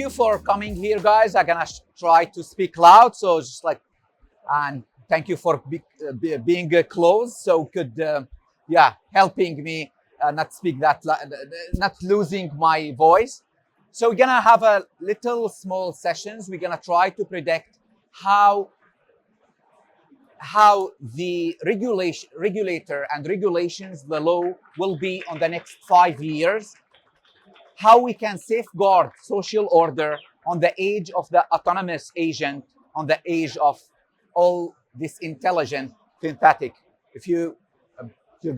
you for coming here, guys. I'm gonna try to speak loud, so just like, and thank you for being close, so could helping me not speak that, not losing my voice. So we're gonna have a little small sessions. We're gonna try to predict how the regulator and regulations, the law will be on the next 5 years, how we can safeguard social order on the age of the autonomous agent, on the age of all this intelligent synthetic. If you're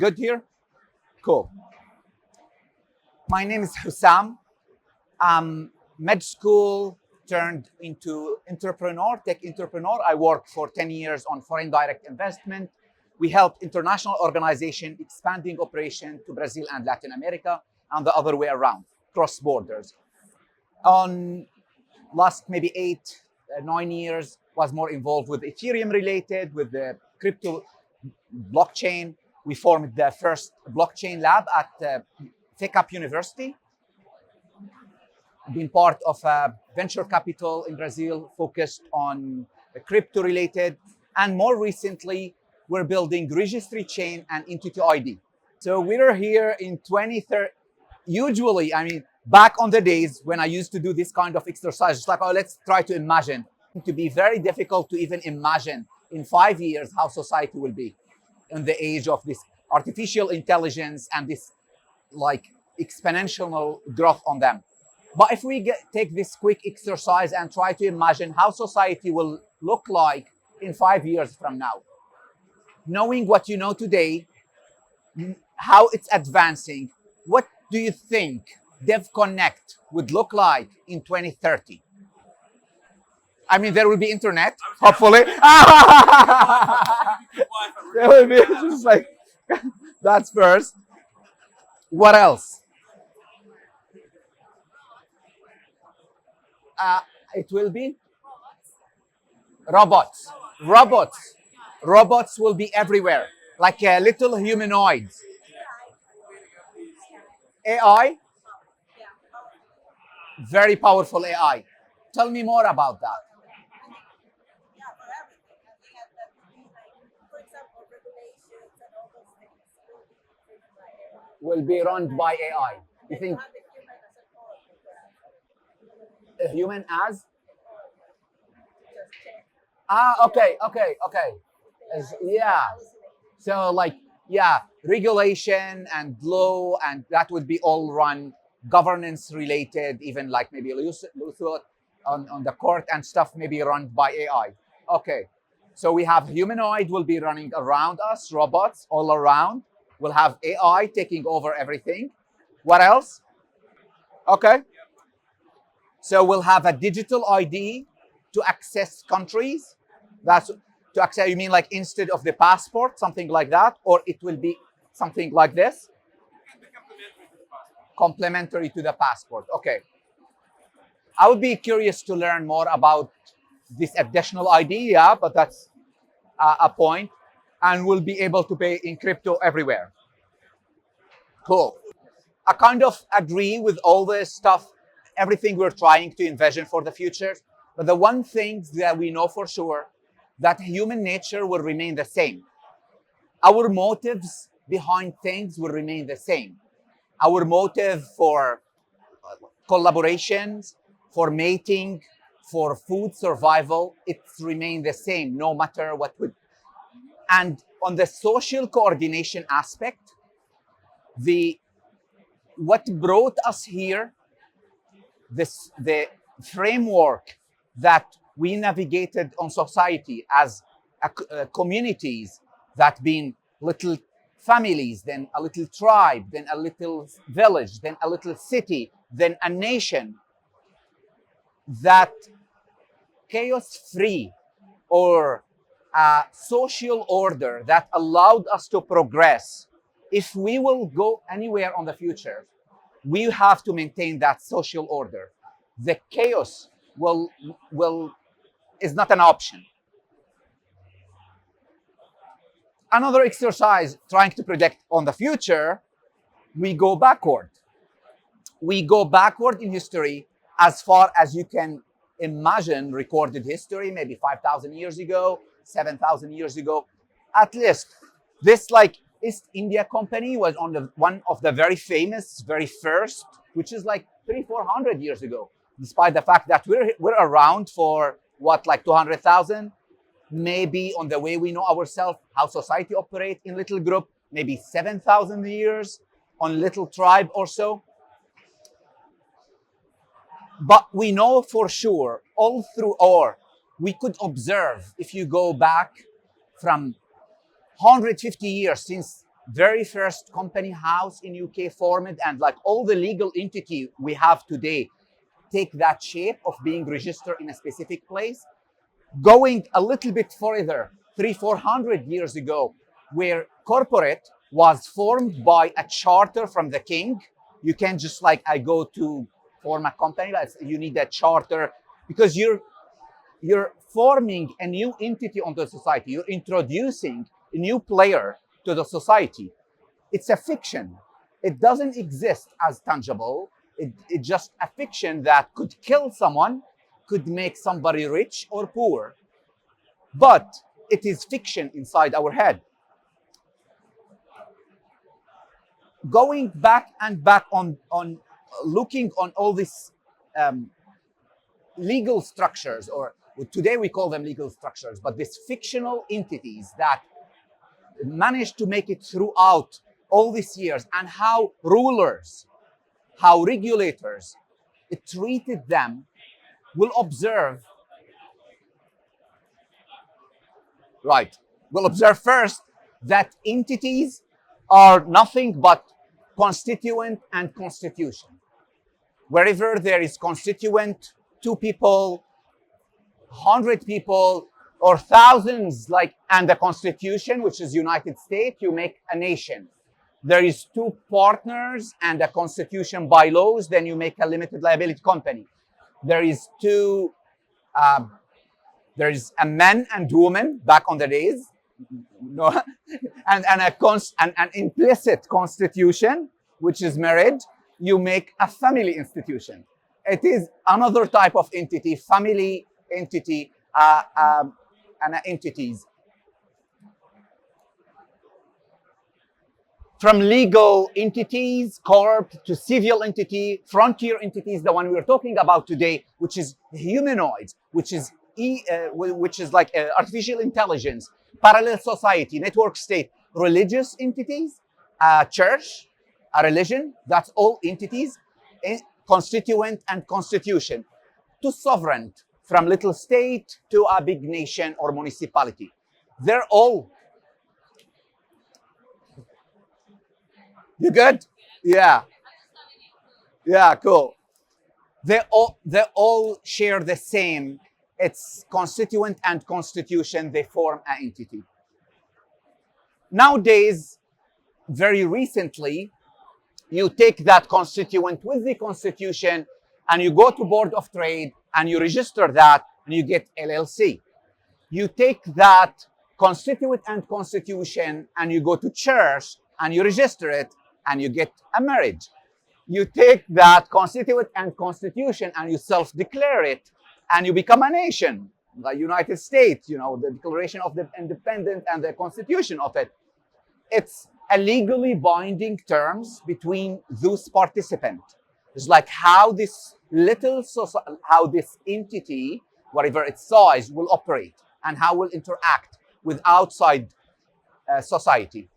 good here, cool. My name is Husam. I'm med school turned into entrepreneur, tech entrepreneur. I worked for 10 years on foreign direct investment. We helped international organizations expanding operation to Brazil and Latin America and the other way around, cross borders. On last maybe 8-9 years, was more involved with Ethereum related, with the crypto blockchain. We formed the first blockchain lab at FECAP University. Been part of a venture capital in Brazil focused on crypto related. And more recently, we're building RegistryChain and Entity.ID. So we're here in 2030. Usually, I mean, back on the days when I used to do this kind of exercise, it's like, oh, let's try to imagine. To be very difficult to even imagine in 5 years how society will be in the age of this artificial intelligence and this like exponential growth on them. But if we take this quick exercise and try to imagine how society will look like in 5 years from now, knowing what you know today, how it's advancing, what do you think Devconnect would look like in 2030? I mean, there will be internet, hopefully. There will be just like, that's first. What else? It will be robots. Robots will be everywhere, like little humanoids. AI, very powerful AI. Tell me more about that. Will be run by AI. You think a human as? Okay. Yeah. So like, yeah, regulation and law, and that would be all run governance related, even like maybe on the court and stuff, maybe run by AI. Okay. So we have humanoid will be running around us, robots all around. We'll have AI taking over everything. What else? Okay. So we'll have a digital ID to access countries. That's to access, you mean like instead of the passport, something like that? Or it will be something like this? Complementary to the passport. Okay. I would be curious to learn more about this additional ID, yeah, but that's a point. And we'll be able to pay in crypto everywhere. Cool. I kind of agree with all this stuff, everything we're trying to envision for the future. But the one thing that we know for sure, that human nature will remain the same. Our motives behind things will remain the same. Our motive for collaborations, for mating, for food survival, it's remained the same no matter what would. And on the social coordination aspect, what brought us here, the framework that we navigated on society as communities that been little families, then a little tribe, then a little village, then a little city, then a nation, that chaos-free or social order that allowed us to progress. If we will go anywhere on the future, we have to maintain that social order. The chaos is not an option. Another exercise trying to predict on the future, we go backward. We go backward in history as far as you can imagine recorded history, maybe 5,000 years ago, 7,000 years ago, at least. This like East India Company was one of the very famous, very first, which is like 300-400 years ago, despite the fact that we're around for what, like 200,000, maybe on the way we know ourselves, how society operates in little group, maybe 7,000 years on little tribe or so. But we know for sure, all through we could observe, if you go back from 150 years since very first company house in UK formed, and like all the legal entity we have today take that shape of being registered in a specific place, going a little bit further, 300-400 years ago, where corporate was formed by a charter from the king. You can't just like, I go to form a company, you need a charter, because you're forming a new entity on the society. You're introducing a new player to the society. It's a fiction. It doesn't exist as tangible. It's just a fiction that could kill someone, could make somebody rich or poor. But it is fiction inside our head. Going back and back on looking on all these legal structures, or today we call them legal structures, but these fictional entities that managed to make it throughout all these years, and how rulers, how regulators treated them, will observe. Right. We'll observe first that entities are nothing but constituent and constitution. Wherever there is constituent, 2 people, 100 people, or thousands, like, and the constitution, which is United States, you make a nation. There is 2 partners and a constitution bylaws, then you make a limited liability company. There is there is a man and woman back on the days, no, and an implicit constitution, which is marriage. You make a family institution. It is another type of entity, family entity, and entities. From legal entities, corp, to civil entity, frontier entities, the one we're talking about today, which is humanoids, which is like artificial intelligence, parallel society, network state, religious entities, church, a religion, that's all entities, constituent and constitution, to sovereign, from little state to a big nation or municipality. They're all. You good? Yeah. Yeah, cool. They all share the same. It's constituent and constitution. They form an entity. Nowadays, very recently, you take that constituent with the constitution and you go to Board of Trade and you register that and you get LLC. You take that constituent and constitution and you go to church and you register it and you get a marriage. You take that constituent and constitution and you self-declare it and you become a nation, the United States, you know, the Declaration of the Independence and the constitution of it. It's a legally binding terms between those participants. It's like how this how this entity, whatever its size, will operate and how will interact with outside society.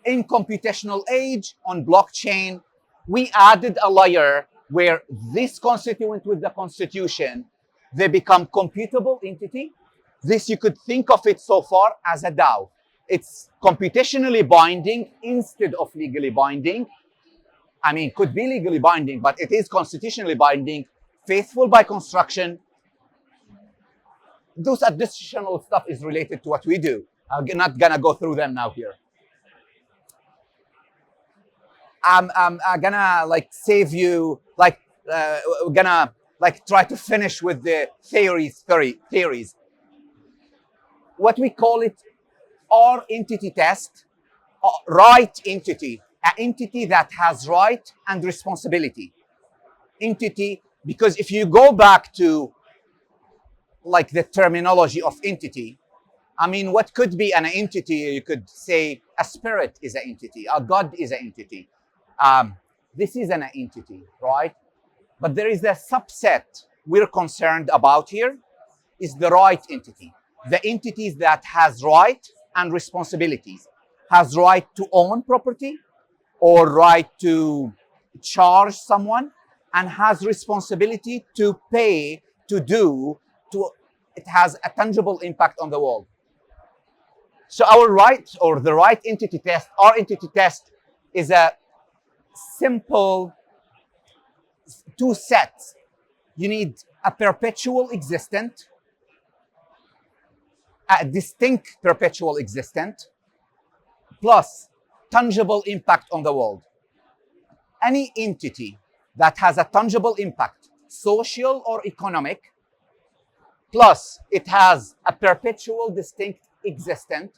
In computational age, on blockchain, we added a layer where this constituent with the constitution, they become computable entity. This, you could think of it so far as a DAO. It's computationally binding instead of legally binding. I mean, could be legally binding, but it is constitutionally binding, faithful by construction. Those additional stuff is related to what we do. I'm not gonna go through them now here. I'm gonna like save you, like we're gonna like try to finish with the theories. What we call it, our entity test, right entity, an entity that has right and responsibility. entity, because if you go back to like the terminology of entity, I mean, what could be an entity? You could say a spirit is an entity, a God is an entity. This is an entity, right? But there is a subset we're concerned about here, is the right entity. The entities that has right and responsibilities, has right to own property or right to charge someone, and has responsibility to pay, to do, to, it has a tangible impact on the world. So our right, or the right entity test, our entity test, is a simple two sets. You need a perpetual existent, a distinct perpetual existent, plus tangible impact on the world. Any entity that has a tangible impact, social or economic, plus it has a perpetual distinct existent,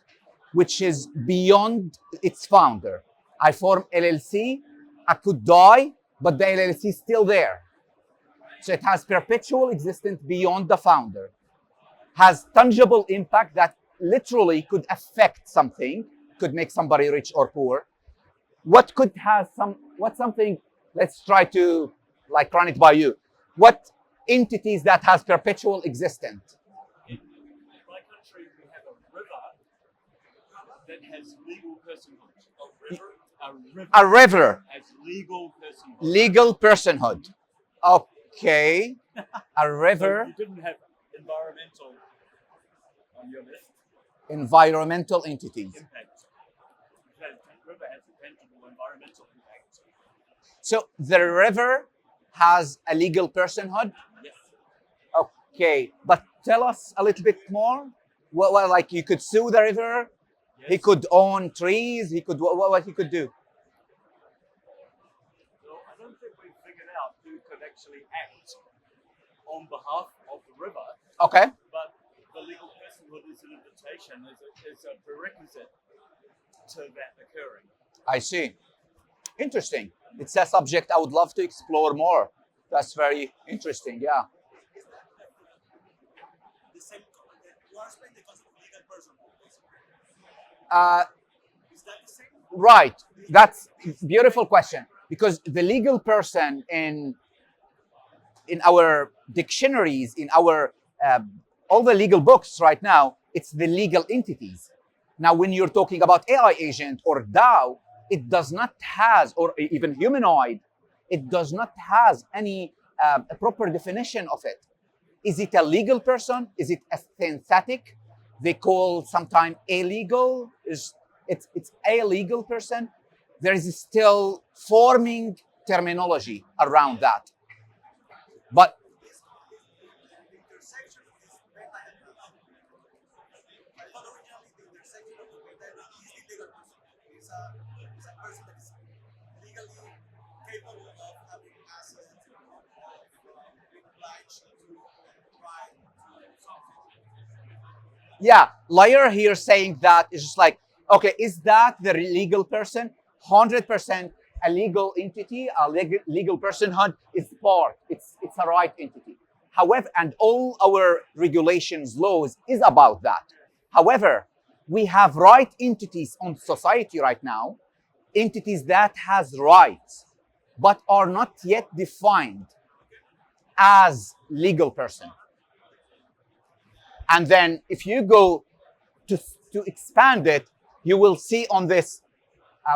which is beyond its founder. I form LLC, I could die, but the LLC is still there. So it has perpetual existence beyond the founder, has tangible impact that literally could affect something, could make somebody rich or poor. What could have what something, let's try to like run it by you. What entities that has perpetual existence? In my country, we have a river that has legal personhood. A river has legal personhood. Legal personhood. Okay. A river. So you didn't have environmental on your list. Environmental entities. Impact. The river has a tangible environmental impact. So the river has a legal personhood? Yes. Okay. But tell us a little bit more. Well, like you could sue the river. Yes. He could own trees. He could what he could do. Well, I don't think we've figured out who could actually act on behalf of the river. Okay. But the legal personhood is an invitation, is a prerequisite to that occurring. I see. Interesting. It's a subject I would love to explore more. That's very interesting. Yeah. The same, you are explaining the concept of legal person. Is that the same? Right. That's a beautiful question, because the legal person in our dictionaries, in our all the legal books right now, it's the legal entities. Now, when you're talking about AI agent or DAO, it does not has, or even humanoid, it does not has any a proper definition of it. Is it a legal person? Is it a synthetic? They call sometimes illegal. It's a legal person. There is still forming terminology around that. But yeah, lawyer here saying that is just like, okay, is that the legal person? 100% a legal entity, a legal personhood is part. It's a right entity. However, and all our regulations, laws is about that. However, we have right entities on society right now, entities that has rights, but are not yet defined as legal person. And then if you go to expand it, you will see on this,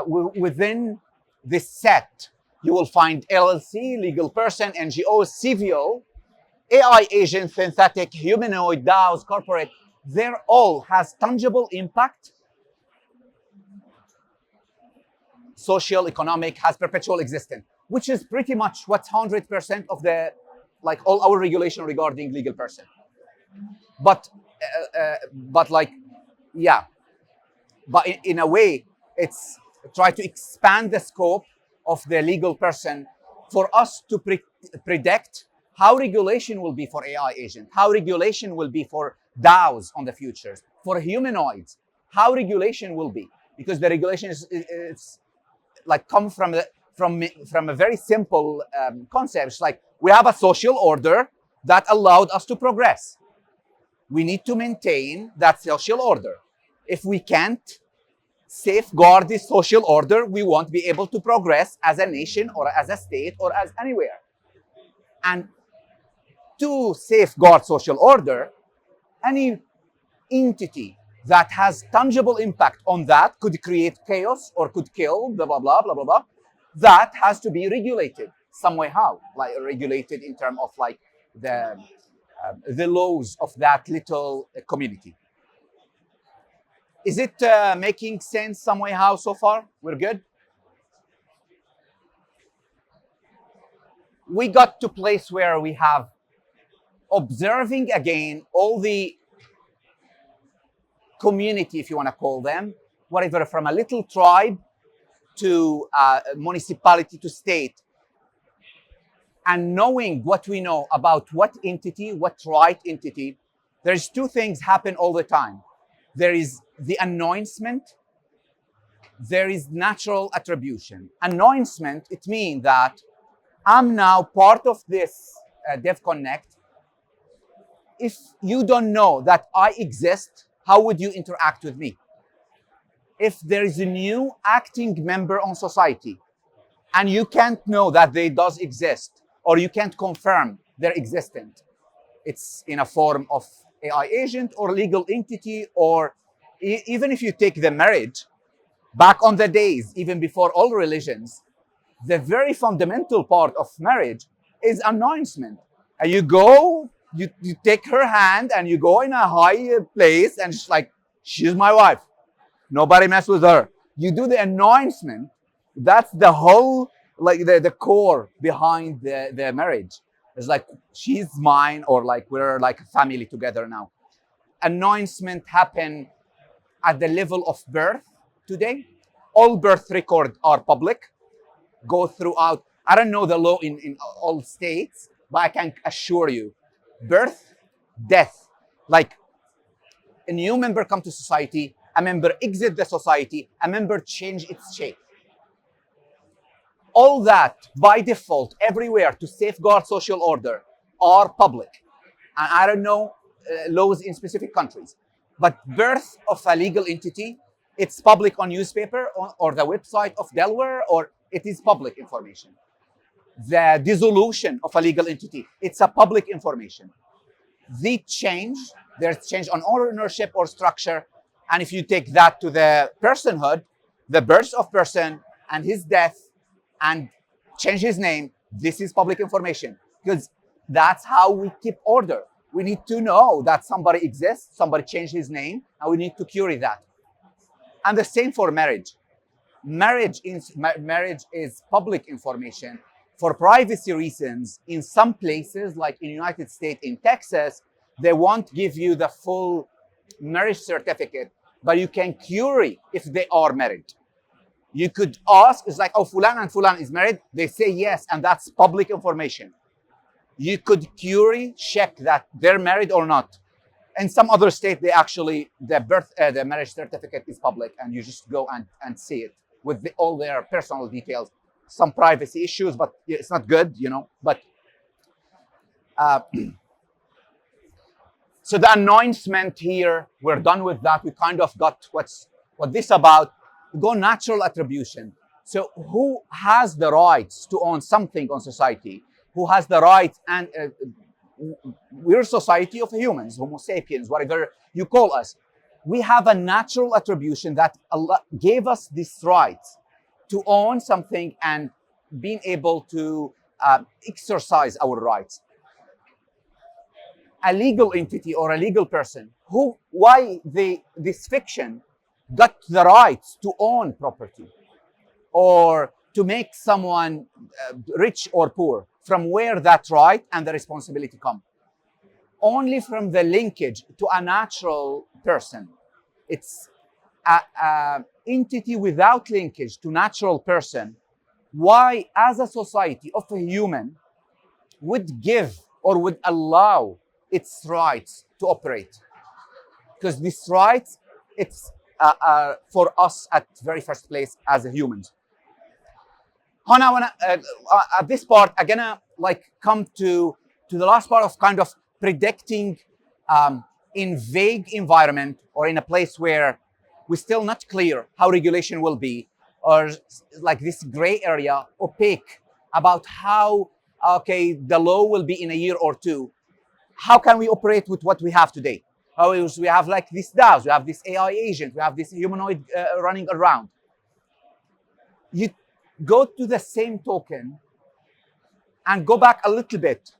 within this set, you will find LLC, legal person, NGO, civil, AI agent, synthetic, humanoid, DAOs, corporate. They're all has tangible impact, social, economic, has perpetual existence, which is pretty much what's 100% of the, like all our regulation regarding legal person. But like, yeah, but in a way, it's try to expand the scope of the legal person for us to predict how regulation will be for AI agent, how regulation will be for DAOs on the futures, for humanoids, how regulation will be, because the regulation is like come from from a very simple concept. It's like we have a social order that allowed us to progress. We need to maintain that social order. If we can't safeguard this social order, we won't be able to progress as a nation or as a state or as anywhere. And to safeguard social order, any entity that has tangible impact on that could create chaos or could kill, blah, blah, blah, blah, blah, blah. That has to be regulated some way. How? Like regulated in terms of like the laws of that little community. Is it making sense some way? How so far? We're good? We got to a place where we have observing again all the community, if you want to call them, whatever, from a little tribe to municipality to state, and knowing what we know about what entity, what right entity. There's two things happen all the time. There is the announcement, there is natural attribution. Announcement, it means that I'm now part of this Devconnect. If you don't know that I exist, how would you interact with me? If there is a new acting member on society and you can't know that they does exist, or you can't confirm their existence, it's in a form of AI agent or legal entity, or even if you take the marriage, back on the days, even before all religions, the very fundamental part of marriage is announcement. And you go, you take her hand and you go in a high place and she's like, she's my wife. Nobody mess with her. You do the announcement. That's the whole, like the core behind the marriage. It's like, she's mine, or like we're like a family together now. Announcement happen at the level of birth today. All birth records are public, go throughout. I don't know the law in all states, but I can assure you, birth, death, like a new member come to society, a member exit the society, a member change its shape. All that by default, everywhere to safeguard social order, are public. And I don't know laws in specific countries, but birth of a legal entity, it's public on newspaper or the website of Delaware, or it is public information. The dissolution of a legal entity, it's a public information. The change, there's change on ownership or structure. And if you take that to the personhood, the birth of person and his death and change his name, this is public information, because that's how we keep order. We need to know that somebody exists, somebody changed his name, and we need to query that. And the same for marriage. Marriage is public information. For privacy reasons, in some places, like in the United States, in Texas, they won't give you the full marriage certificate, but you can query if they are married. You could ask, it's like, oh, Fulan and Fulan is married. They say yes, and that's public information. You could query, check that they're married or not. In some other state, they actually, the marriage certificate is public, and you just go and see it with all their personal details. Some privacy issues, but it's not good, you know. But so the announcement here, we're done with that. We kind of got what this about. We go natural attribution. So who has the rights to own something on society? Who has the right? And we're a society of humans, Homo sapiens, whatever you call us. We have a natural attribution that Allah gave us this right to own something and being able to exercise our rights. A legal entity or a legal person, why this fiction got the rights to own property or to make someone rich or poor, from where that right and the responsibility come? Only from the linkage to a natural person. It's an entity without linkage to natural person. Why, as a society of a human, would give or would allow its rights to operate? Because this right, it's for us at very first place as humans. Hana, at this part, I'm gonna like come to the last part of kind of predicting in vague environment or in a place where we're still not clear how regulation will be, or like this gray area, opaque about how the law will be in a year or two. How can we operate with what we have today? How is we have like these DAOs, we have this AI agent, we have this humanoid running around. You go to the same token and go back a little bit.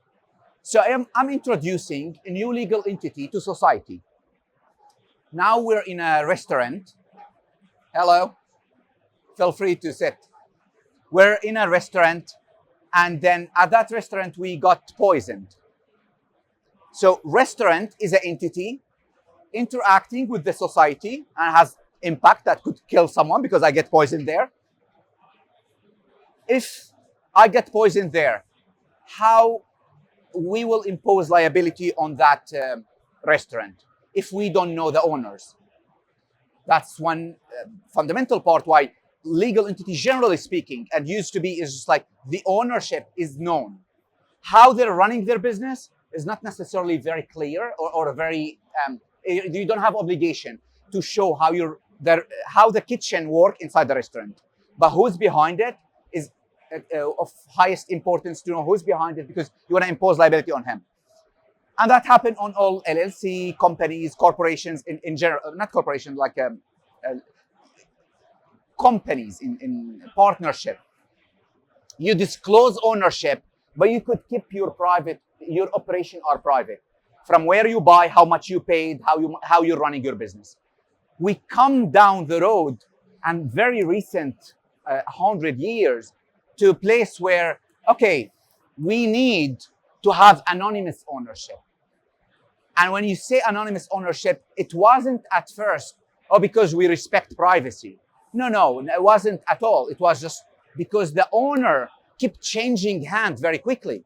So I'm introducing a new legal entity to society. Now we're in a restaurant. Hello, feel free to sit. We're in a restaurant, and then at that restaurant we got poisoned. So restaurant is an entity interacting with the society and has impact that could kill someone because I get poisoned there. If I get poisoned there, how we will impose liability on that restaurant if we don't know the owners? That's one fundamental part why legal entities, generally speaking, and used to be, is just like the ownership is known. How they're running their business is not necessarily very clear or very, you don't have obligation to show how the kitchen work inside the restaurant. But who's behind it is of highest importance to know who's behind it, because you want to impose liability on him. And that happened on all LLC, companies, corporations in general, not corporations, like companies in partnership. You disclose ownership, but you could keep your operation are private. From where you buy, how much you paid, how you're running your business. We come down the road, and very recent 100 years, to a place where, okay, we need to have anonymous ownership. And when you say anonymous ownership, it wasn't at first, because we respect privacy. No, it wasn't at all. It was just because the owner kept changing hands very quickly.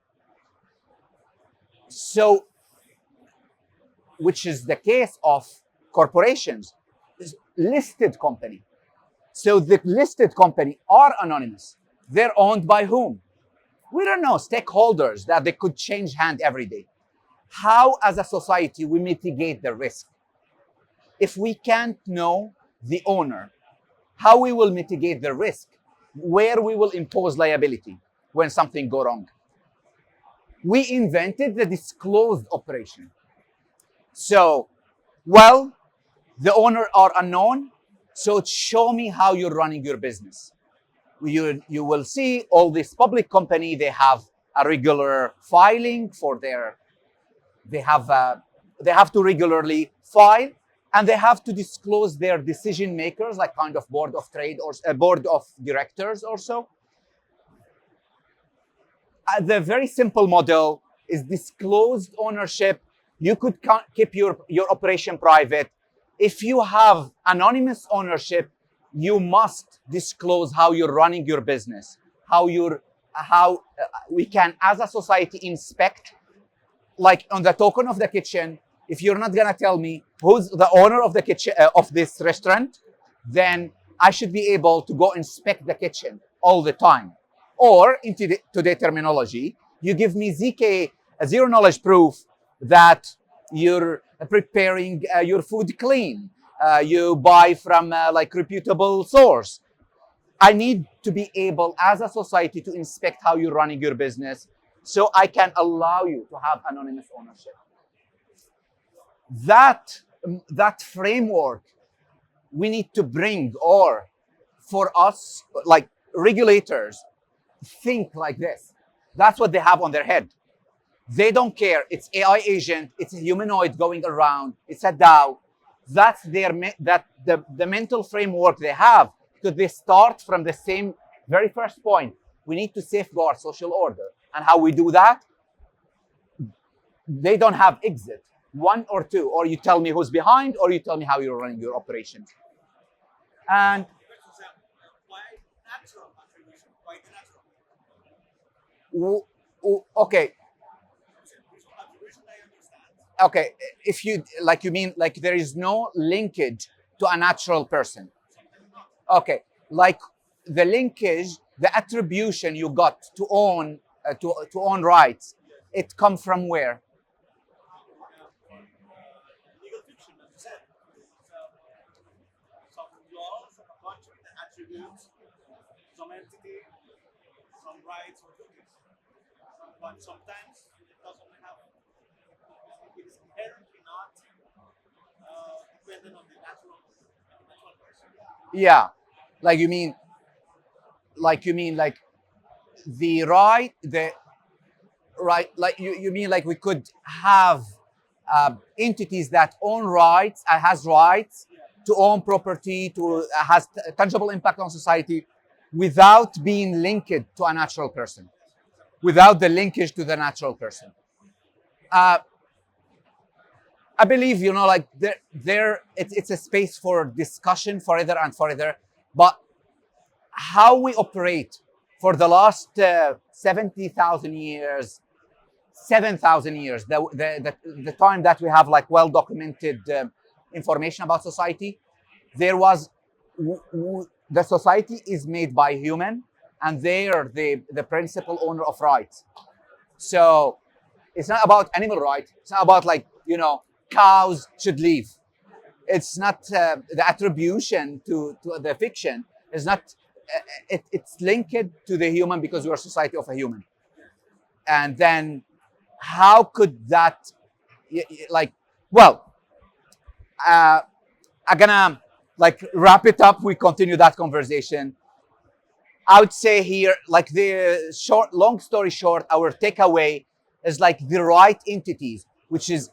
So, which is the case of corporations, listed company. So the listed company are anonymous. They're owned by whom? We don't know, stakeholders that they could change hand every day. How, as a society, we mitigate the risk? If we can't know the owner, how we will mitigate the risk? Where we will impose liability when something go wrong? We invented the disclosed operation. So, well, the owner are unknown, so show me how you're running your business. You will see all this public company, they have a regular filing for their, they have to regularly file, and they have to disclose their decision makers, like kind of board of trade or a board of directors or so. The very simple model is disclosed ownership. You could keep your operation private. If you have anonymous ownership, you must disclose how you're running your business, how we can, as a society, inspect. Like on the token of the kitchen, if you're not gonna tell me who's the owner of the kitchen of this restaurant, then I should be able to go inspect the kitchen all the time. Or in today terminology, you give me ZK, a zero knowledge proof, that you're preparing your food clean. You buy from like reputable source. I need to be able, as a society, to inspect how you're running your business, so I can allow you to have anonymous ownership. That framework we need to bring, or for us, like regulators, think like this. That's what they have on their head. They don't care. It's AI agent. It's a humanoid going around. It's a DAO. That's the mental framework they have, because they start from the same very first point. We need to safeguard social order. And how we do that? They don't have exit. One or two. Or you tell me who's behind, or you tell me how you're running your operation. And okay. Okay, if you like, you mean like there is no linkage to a natural person. Okay, like the linkage the attribution you got to own to own rights, it come from where? Legal fiction, as you said. Some laws of a country that attributes some entity, some rights or duties. But sometimes it doesn't have, it is inherently not dependent on the natural person. Yeah, like you mean, like the right, the right, like you mean like we could have entities that own rights and has rights to own property, to has tangible impact on society, without being linked to a natural person, without the linkage to the natural person. Uh, I believe, like it's a space for discussion further and further, but how we operate for the last 70,000 years, 7,000 years, the time that we have like well documented information about society, there was the society is made by human, and they're the principal owner of rights. So it's not about animal rights. It's not about like cows should leave. It's not the attribution to the fiction is not. It's linked to the human because we are a society of a human. And then how could that like well I'm gonna like wrap it up. We continue that conversation. I would say here, like the long story short, our takeaway is like the right entities, which is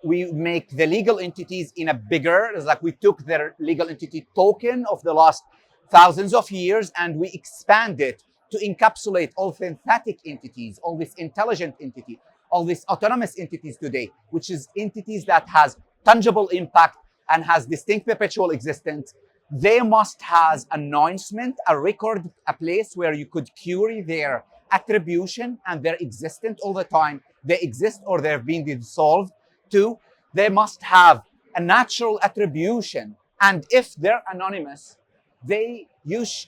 we make the legal entities in a bigger, it's like we took their legal entity token of the last thousands of years and we expand it to encapsulate all synthetic entities, all these intelligent entities, all these autonomous entities today, which is entities that has tangible impact and has distinct perpetual existence. They must have announcement, a record, a place where you could query their attribution and their existence all the time. They exist or they've been dissolved. Two, they must have a natural attribution. And if they're anonymous,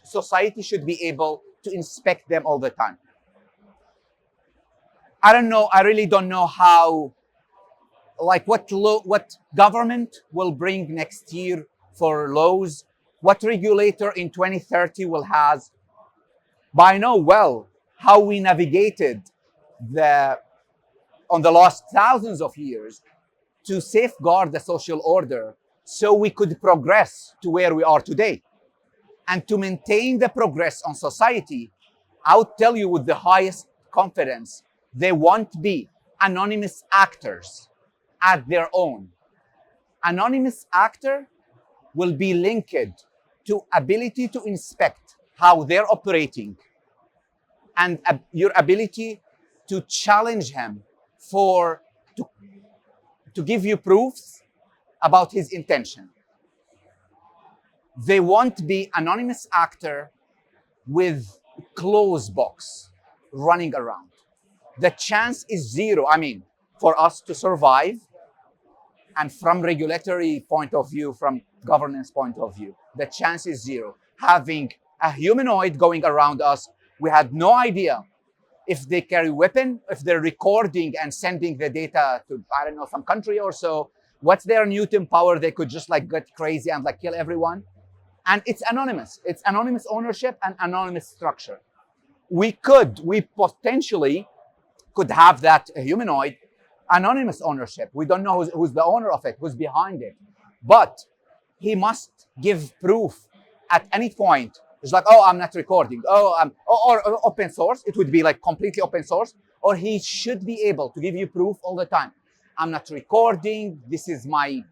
society should be able to inspect them all the time. I don't know. I really don't know how, like what government will bring next year for laws, what regulator in 2030 will have. But I know well how we navigated on the last thousands of years to safeguard the social order so we could progress to where we are today. And to maintain the progress on society, I would tell you with the highest confidence, they won't be anonymous actors at their own. Anonymous actor will be linked to ability to inspect how they're operating and your ability to challenge him to give you proofs about his intention. They won't be anonymous actor with closed box running around. The chance is zero. I mean, for us to survive, and from regulatory point of view, from governance point of view, the chance is zero. Having a humanoid going around us, we had no idea if they carry weapon, if they're recording and sending the data to, I don't know, some country or so. What's their Newton power? They could just like get crazy and like kill everyone. And it's anonymous. It's anonymous ownership and anonymous structure. We potentially could have that humanoid anonymous ownership. We don't know who's the owner of it, who's behind it. But he must give proof at any point. It's like, oh, I'm not recording. Or open source. It would be like completely open source. Or he should be able to give you proof all the time. I'm not recording. This is my,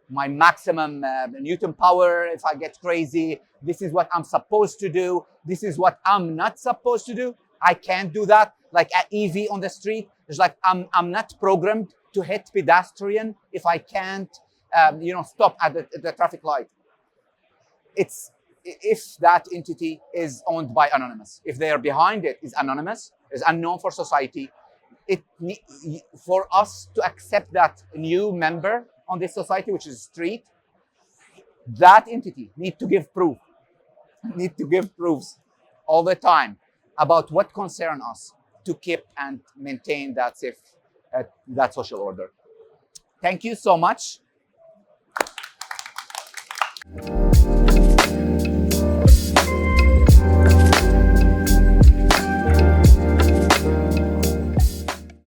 my maximum Newton power. If I get crazy, this is what I'm supposed to do. This is what I'm not supposed to do. I can't do that. Like an EV on the street, it's like I'm not programmed to hit pedestrian if I can't, stop at the traffic light. It's if that entity is owned by anonymous, if they are behind it is anonymous, is unknown for society. For us to accept that new member on this society, which is street, that entity need to give proofs. all the time about what concern us to keep and maintain that safe, that social order. Thank you so much.